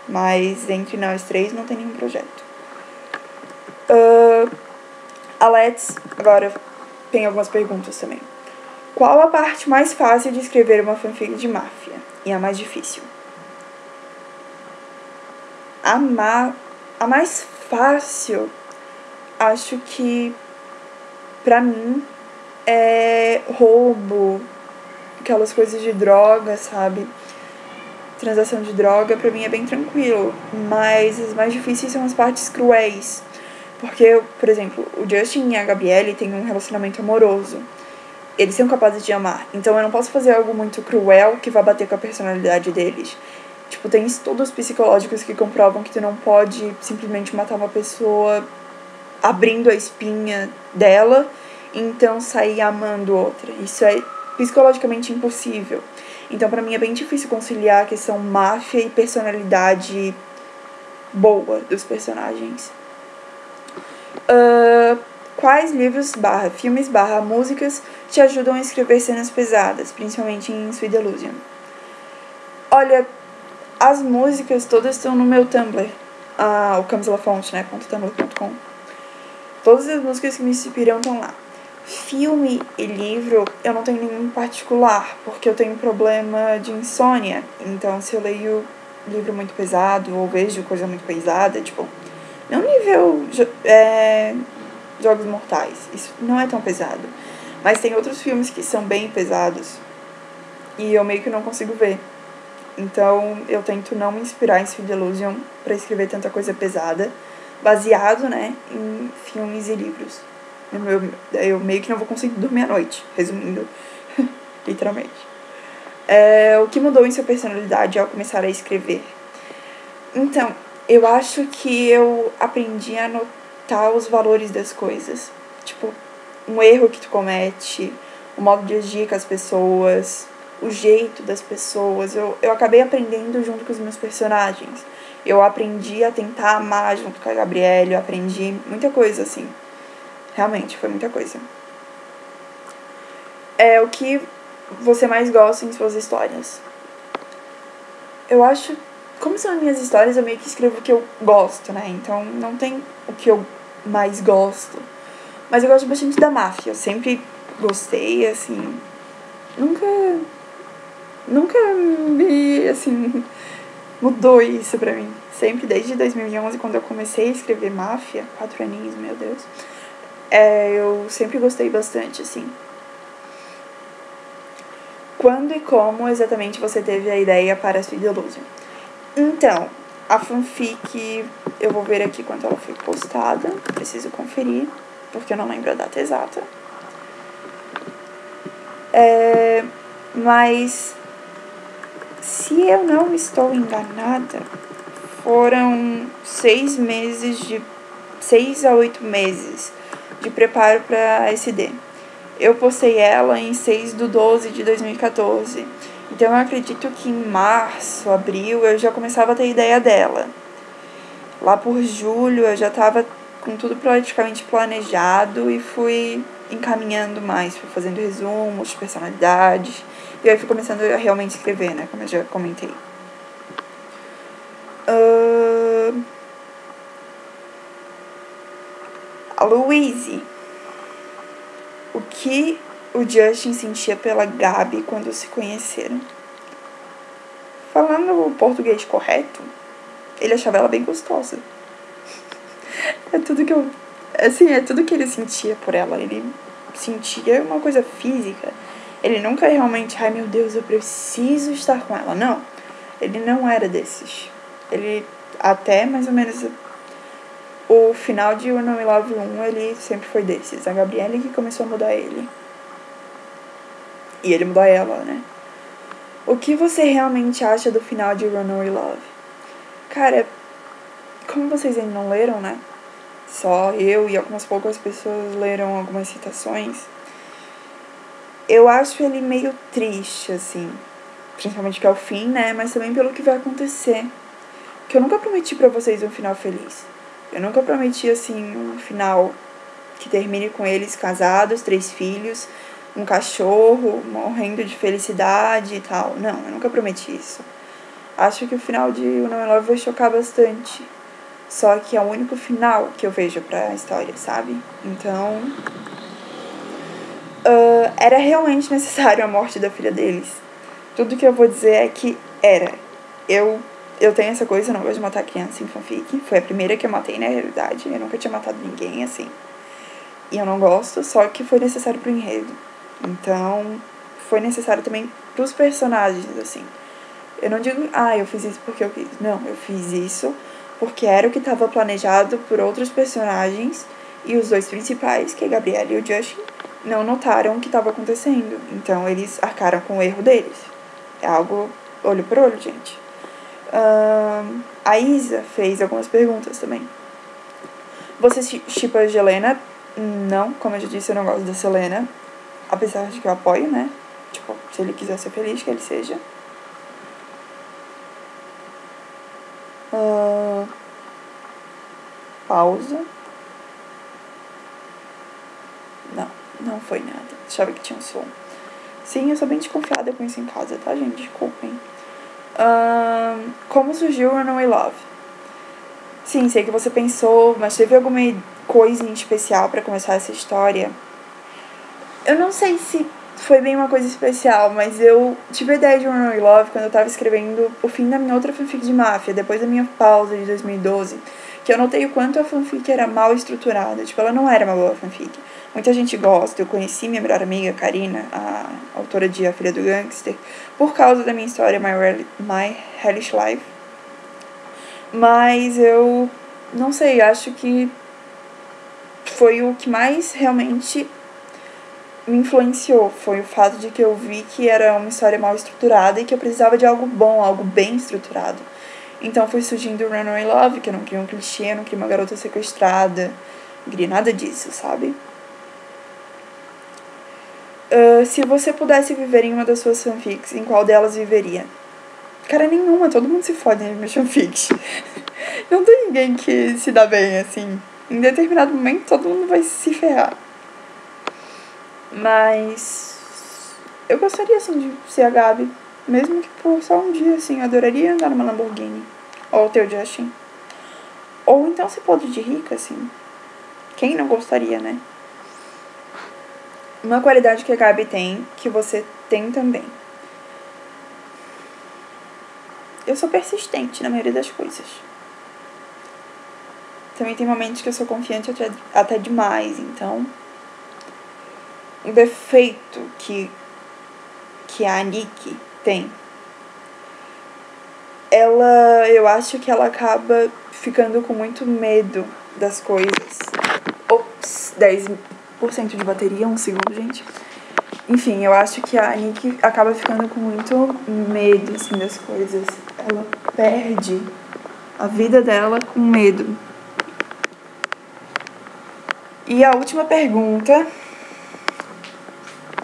Mas entre nós 3 não tem nenhum projeto. A Let's, agora tem algumas perguntas também. Qual a parte mais fácil de escrever uma fanfic de máfia? E a mais difícil? A mais fácil, acho que, pra mim, é roubo, aquelas coisas de droga, sabe? Transação de droga, pra mim, é bem tranquilo. Mas as mais difíceis são as partes cruéis. Porque, por exemplo, o Justin e a Gabrielle têm um relacionamento amoroso. Eles são capazes de amar. Então eu não posso fazer algo muito cruel que vá bater com a personalidade deles. Tipo, tem estudos psicológicos que comprovam que tu não pode simplesmente matar uma pessoa abrindo a espinha dela e então sair amando outra. Isso é psicologicamente impossível. Então pra mim é bem difícil conciliar a questão máfia e personalidade boa dos personagens. Quais livros / filmes / músicas te ajudam a escrever cenas pesadas, principalmente em Sweet Delusion? Olha, as músicas todas estão no meu Tumblr, o Camis Lafont, né, .tumblr.com. Todas as músicas que me inspiram estão lá. Filme e livro, eu não tenho nenhum particular, porque eu tenho problema de insônia. Então, se eu leio livro muito pesado ou vejo coisa muito pesada, tipo, não nível Jogos Mortais, isso não é tão pesado. Mas tem outros filmes que são bem pesados e eu meio que não consigo ver. Então eu tento não me inspirar em Sweet Delusion pra escrever tanta coisa pesada, baseado, né, em filmes e livros. Eu meio que não vou conseguir dormir à noite, resumindo, literalmente. O que mudou em sua personalidade ao começar a escrever? Então, eu acho que eu aprendi a notar os valores das coisas. Tipo, um erro que tu comete, o modo de agir com as pessoas, o jeito das pessoas. Eu acabei aprendendo junto com os meus personagens. Eu aprendi a tentar amar junto com a Gabrielle, eu aprendi muita coisa, assim. Realmente, foi muita coisa. O que você mais gosta em suas histórias? Eu acho, como são minhas histórias, eu meio que escrevo o que eu gosto, né? Então, não tem o que eu mais gosto. Mas eu gosto bastante da máfia. Eu sempre gostei, assim. Nunca me, assim, mudou isso pra mim. Sempre, desde 2011, quando eu comecei a escrever máfia, 4 aninhos, meu Deus, eu sempre gostei bastante, assim. Quando e como exatamente você teve a ideia para a Sweet Delusion? Então, a fanfic, eu vou ver aqui quando ela foi postada, preciso conferir, porque eu não lembro a data exata. Mas, se eu não estou enganada, foram 6 a 8 meses de preparo para SD. Eu postei ela em 6/12/2014. Então eu acredito que em março, abril, eu já começava a ter ideia dela. Lá por julho eu já estava com tudo praticamente planejado e fui encaminhando mais, fui fazendo resumos de personalidades. E aí fui começando a realmente escrever, né, como eu já comentei. A Louise. O que o Justin sentia pela Gabi quando se conheceram? Falando o português correto, ele achava ela bem gostosa. É tudo que eu... Assim, é tudo que ele sentia por ela. Ele sentia uma coisa física. Ele nunca realmente... Ai, meu Deus, eu preciso estar com ela. Não. Ele não era desses. Ele, até mais ou menos... O final de When We Love 1, ele sempre foi desses. A Gabrielle que começou a mudar ele. E ele mudou ela, né? O que você realmente acha do final de Run We Love? Cara, como vocês ainda não leram, né? Só eu e algumas poucas pessoas leram algumas citações. Eu acho ele meio triste, assim. Principalmente que é o fim, né? Mas também pelo que vai acontecer. Porque eu nunca prometi pra vocês um final feliz. Eu nunca prometi, assim, um final que termine com eles casados, 3 filhos, um cachorro, morrendo de felicidade e tal. Não, eu nunca prometi isso. Acho que o final de O Não é Love vai chocar bastante. Só que é o único final que eu vejo pra história, sabe? Então... era realmente necessário a morte da filha deles. Tudo que eu vou dizer é que era. Eu tenho essa coisa, eu não gosto de matar criança em fanfic. Foi a primeira que eu matei, na realidade. Eu nunca tinha matado ninguém, assim. E eu não gosto, só que foi necessário pro enredo. Então, foi necessário também pros personagens, assim. Eu não digo, eu fiz isso porque eu quis. Não, eu fiz isso porque era o que estava planejado por outros personagens. E os 2 principais, que é a Gabrielle e o Justin, não notaram o que estava acontecendo. Então, eles arcaram com o erro deles. É algo olho por olho, gente. A Isa fez algumas perguntas também. Você shippa a Helena? Não, como eu já disse, eu não gosto da Selena. Apesar de que eu apoio, né? Tipo, se ele quiser ser feliz, que ele seja. Pausa. Não foi nada. Achava que tinha um som. Sim, eu sou bem desconfiada com isso em casa, tá, gente? Desculpem. Como surgiu Runaway Love? Sim, sei que você pensou, mas teve alguma coisa em especial pra começar essa história? Eu não sei se foi bem uma coisa especial, mas eu tive a ideia de Runaway Love quando eu tava escrevendo o fim da minha outra fanfic de máfia, depois da minha pausa de 2012, que eu notei o quanto a fanfic era mal estruturada. Tipo, ela não era uma boa fanfic. Muita gente gosta. Eu conheci minha melhor amiga, Karina, a autora de A Filha do Gangster, por causa da minha história My Hellish Life. Mas eu não sei, acho que foi o que mais realmente me influenciou. Foi o fato de que eu vi que era uma história mal estruturada e que eu precisava de algo bom, algo bem estruturado. Então foi surgindo o Runaway Love, que eu não queria um clichê, eu não queria uma garota sequestrada, não queria nada disso, sabe? Se você pudesse viver em uma das suas fanfics, em qual delas viveria? Cara, nenhuma, todo mundo se fode nas minhas fanfics. Não tem ninguém que se dá bem, assim. Em determinado momento, todo mundo vai se ferrar. Mas eu gostaria, assim, de ser a Gabi. Mesmo que por só um dia, assim. Eu adoraria andar numa Lamborghini. Ou ter o Justin. Ou então ser podre de rica, assim. Quem não gostaria, né? Uma qualidade que a Gabi tem, que você tem também. Eu sou persistente na maioria das coisas. Também tem momentos que eu sou confiante até demais, então... Um defeito que a Nick tem, eu acho que ela acaba ficando com muito medo das coisas. Ops, 10% de bateria, 1 segundo, gente. Enfim, eu acho que a Nick acaba ficando com muito medo, assim, das coisas. Ela perde a vida dela com medo. E a última pergunta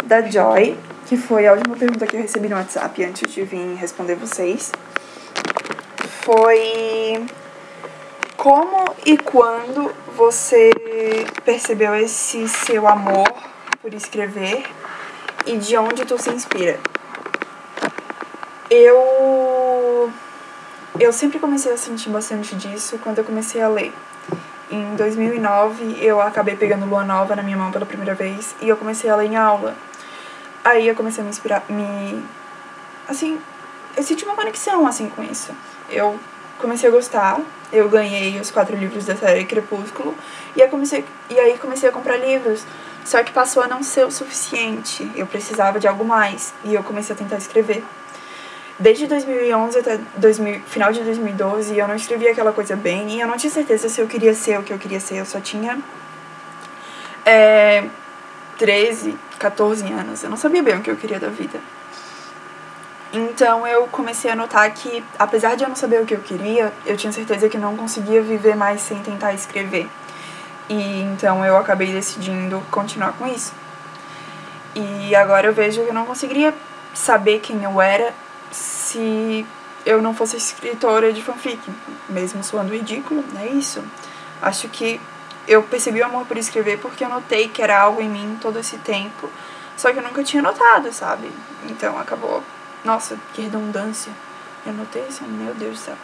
da Joy, que foi a última pergunta que eu recebi no WhatsApp antes de vir responder vocês, foi: como e quando você percebeu esse seu amor por escrever e de onde tu se inspira? Eu sempre comecei a sentir bastante disso quando eu comecei a ler. Em 2009, eu acabei pegando Lua Nova na minha mão pela primeira vez e eu comecei a ler em aula. Aí eu comecei a me inspirar, assim, eu senti uma conexão, assim, com isso. Eu comecei a gostar, eu ganhei os 4 livros da série Crepúsculo, e aí comecei a comprar livros. Só que passou a não ser o suficiente, eu precisava de algo mais, e eu comecei a tentar escrever. Desde 2011 até final de 2012, eu não escrevia aquela coisa bem, e eu não tinha certeza se eu queria ser o que eu queria ser, eu só tinha 13, 14 anos, eu não sabia bem o que eu queria da vida. Então eu comecei a notar que, apesar de eu não saber o que eu queria, eu tinha certeza que não conseguia viver mais sem tentar escrever. E então eu acabei decidindo continuar com isso. E agora eu vejo que eu não conseguiria saber quem eu era se eu não fosse escritora de fanfic, mesmo soando ridículo, é isso. Acho que eu percebi o amor por escrever porque eu notei que era algo em mim todo esse tempo, só que eu nunca tinha notado, sabe? Então acabou. Nossa, que redundância. Eu notei isso, meu Deus do céu.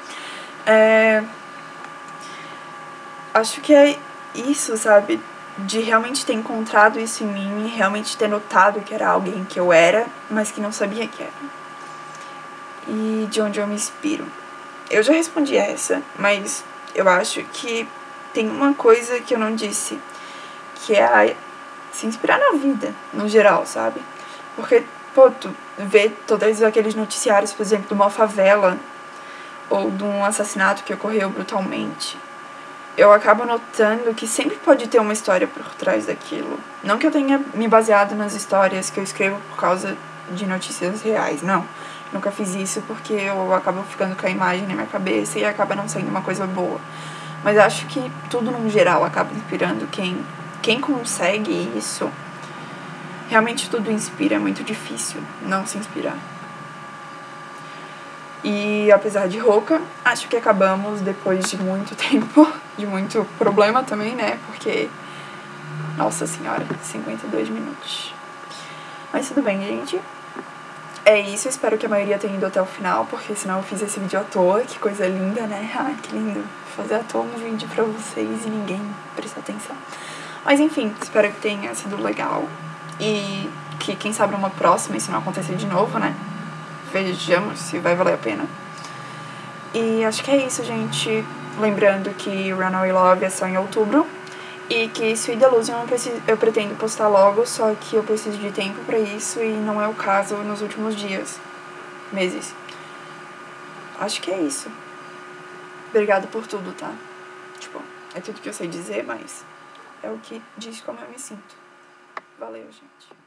Acho que é isso, sabe? De realmente ter encontrado isso em mim, realmente ter notado que era alguém que eu era, mas que não sabia que era. E de onde eu me inspiro. Eu já respondi essa, mas eu acho que tem uma coisa que eu não disse, que é se inspirar na vida, no geral, sabe? Porque, pô, tu vê todos aqueles noticiários, por exemplo, de uma favela ou de um assassinato que ocorreu brutalmente. Eu acabo notando que sempre pode ter uma história por trás daquilo. Não que eu tenha me baseado nas histórias que eu escrevo por causa de notícias reais, não. Nunca fiz isso porque eu acabo ficando com a imagem na minha cabeça e acaba não sendo uma coisa boa. Mas acho que tudo, no geral, acaba inspirando quem consegue isso. Realmente tudo inspira, é muito difícil não se inspirar. E apesar de rouca, acho que acabamos depois de muito tempo, de muito problema também, né? Porque, nossa senhora, 52 minutos. Mas tudo bem, gente. É isso, espero que a maioria tenha ido até o final, porque senão eu fiz esse vídeo à toa, que coisa linda, né? Ai, que lindo fazer à toa um vídeo pra vocês e ninguém prestar atenção. Mas enfim, espero que tenha sido legal e que quem sabe numa próxima isso não acontecer de novo, né? Vejamos se vai valer a pena. E acho que é isso, gente. Lembrando que Runaway Love é só em outubro. E que Sweet Delusion eu pretendo postar logo, só que eu preciso de tempo pra isso e não é o caso nos últimos dias, meses. Acho que é isso. Obrigada por tudo, tá? Tipo, é tudo que eu sei dizer, mas é o que diz como eu me sinto. Valeu, gente.